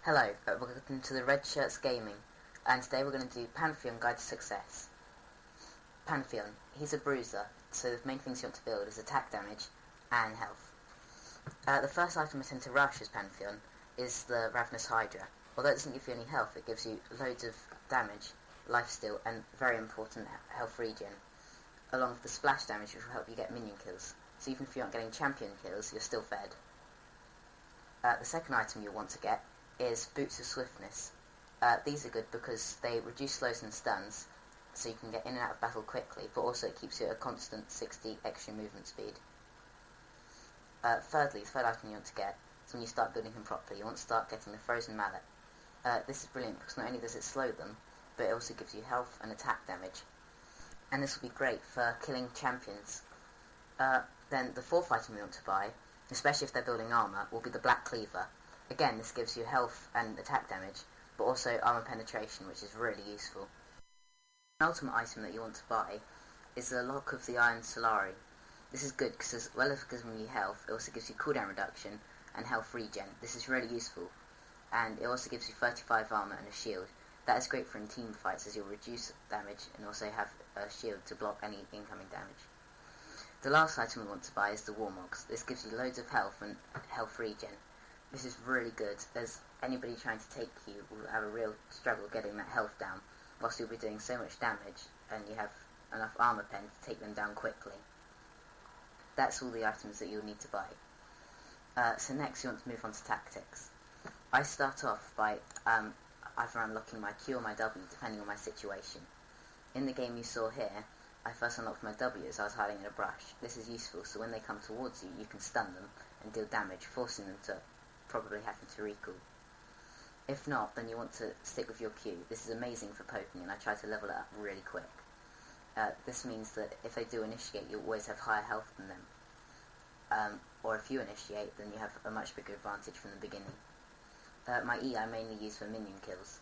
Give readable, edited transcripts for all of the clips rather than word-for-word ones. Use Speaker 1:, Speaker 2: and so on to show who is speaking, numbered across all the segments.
Speaker 1: Hello, welcome to the Red Shirts Gaming, and today we're going to do Pantheon Guide to Success. Pantheon, he's a bruiser, so the main things you want to build is attack damage and health. The first item I tend to rush as Pantheon is the Ravenous Hydra. Although it doesn't give you any health, it gives you loads of damage, lifesteal, and very important health regen, along with the splash damage which will help you get minion kills. So even if you aren't getting champion kills, you're still fed. The second item you'll want to get is Boots of Swiftness. These are good because they reduce slows and stuns, so you can get in and out of battle quickly, but also it keeps you at a constant 60 extra movement speed. Thirdly, the third item you want to get is when you start building him properly, you want to start getting the Frozen Mallet. This is brilliant because not only does it slow them, but it also gives you health and attack damage. And this will be great for killing champions. Then the fourth item you want to buy, especially if they're building armour, will be the Black Cleaver. Again, this gives you health and attack damage, but also armour penetration, which is really useful. An ultimate item that you want to buy is the Lock of the Iron Solari. This is good because as well as giving you health, it also gives you cooldown reduction and health regen. This is really useful, and it also gives you 35 armour and a shield. That is great for in team fights as you'll reduce damage and also have a shield to block any incoming damage. The last item we want to buy is the Warmogs. This gives you loads of health and health regen. This is really good, as anybody trying to take you will have a real struggle getting that health down, whilst you'll be doing so much damage, and you have enough armour pen to take them down quickly. That's all the items that you'll need to buy. So next you want to move on to tactics. I start off by either unlocking my Q or my W, depending on my situation. In the game you saw here, I first unlocked my W as I was hiding in a brush. This is useful, so when they come towards you, you can stun them and deal damage, forcing them to probably having to recall. If not, then you want to stick with your Q. This is amazing for poking, and I try to level it up really quick. This means that if they do initiate, you'll always have higher health than them. Or if you initiate, then you have a much bigger advantage from the beginning. My E I mainly use for minion kills.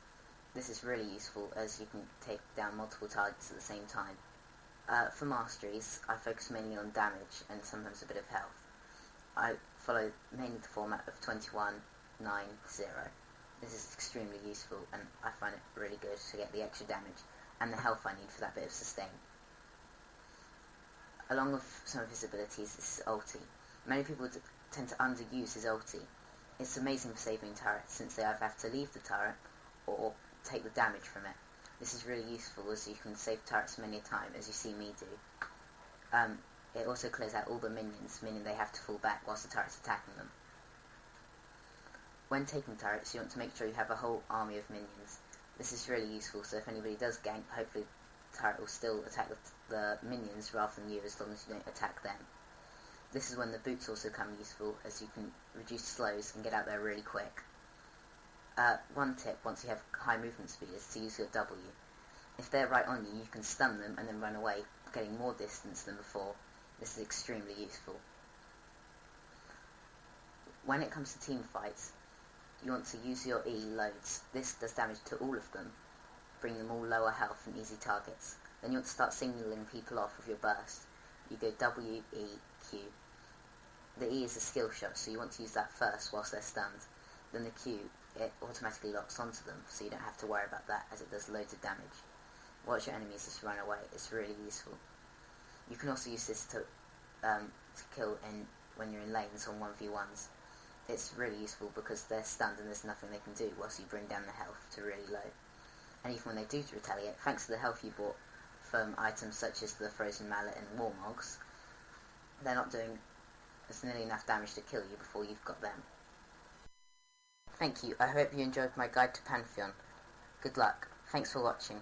Speaker 1: This is really useful as you can take down multiple targets at the same time. For masteries, I focus mainly on damage and sometimes a bit of health. I follow mainly the format of 21-9-0. This is extremely useful, and I find it really good to get the extra damage and the health I need for that bit of sustain. Along with some of his abilities, this is ulti. Many people tend to underuse his ulti. It's amazing for saving turrets, since they either have to leave the turret or take the damage from it. This is really useful as you can save turrets many a time, as you see me do. It also clears out all the minions, meaning they have to fall back whilst the turret's attacking them. When taking turrets, you want to make sure you have a whole army of minions. This is really useful, so if anybody does gank, hopefully the turret will still attack the minions rather than you, as long as you don't attack them. This is when the boots also come useful, as you can reduce slows and get out there really quick. One tip, once you have high movement speed, is to use your W. If they're right on you, you can stun them and then run away, getting more distance than before. This is extremely useful. When it comes to team fights, you want to use your E loads. This does damage to all of them, bring them all lower health and easy targets. Then you want to start signalling people off with your burst. You go W, E, Q. The E is a skill shot, so you want to use that first whilst they're stunned. Then the Q, it automatically locks onto them, so you don't have to worry about that, as it does loads of damage. Watch your enemies just run away. It's really useful. You can also use this to kill when you're in lanes on 1v1s. It's really useful because they're stunned and there's nothing they can do whilst you bring down the health to really low. And even when they do retaliate, thanks to the health you bought from items such as the Frozen Mallet and Warmogs, they're not doing nearly enough damage to kill you before you've got them. Thank you, I hope you enjoyed my guide to Pantheon. Good luck, thanks for watching.